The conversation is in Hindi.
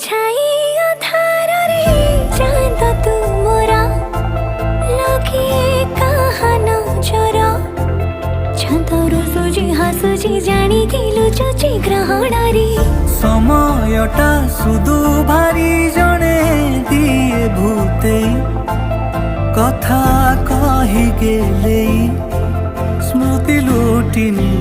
छाई अधार रे चांद तू मोरा लगे कहा नजर छातर सुजी हासुजी जानी लुचुची ग्रहण रे समयटा सुदु भारी जणे दिए भूते कथा कही गेले स्मृति लुटिनी